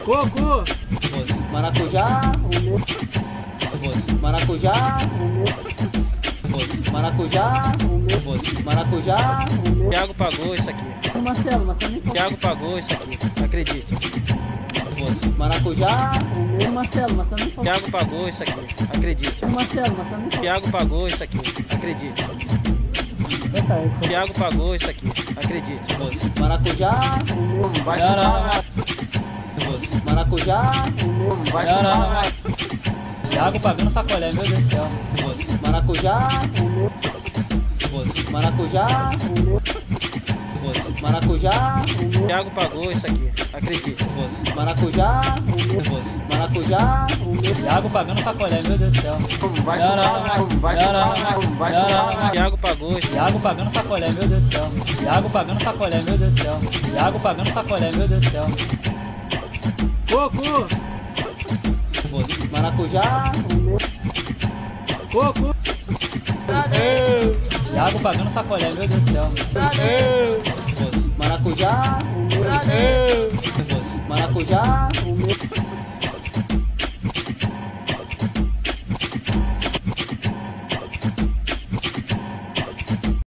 Coco. Maracujá. Maracujá. Maracujá. Maracujá. Thiago pagou isso aqui. Marcelo, Marcelo. Thiago pagou isso aqui. Acredite. Maracujá. Marcelo, Marcelo. Thiago pagou isso aqui. Acredite. Marcelo, Marcelo. Thiago pagou isso aqui. Acredite. Thiago pagou isso aqui. Acredite. Maracujá. Vai chupar, Maracujá. vai chupar. Thiago pagando sacolé, meu Deus do céu. Maracujá. Maracujá. Maracujá. Thiago pagou isso aqui. Acredite. Maracujá. Maracujá. Thiago pagando sacolé, meu Deus do céu. Vai chupar, vai chupar, vai chupar. Thiago pagou isso. Thiago pagando sacolé, meu Deus do céu. Thiago pagando sacolé, meu Deus do céu. Thiago pagando sacolé, meu Deus do céu. Coco. Maracujá. Coco. Thiago pagando sacolé, meu Deus do céu. Maracujá. Maracujá.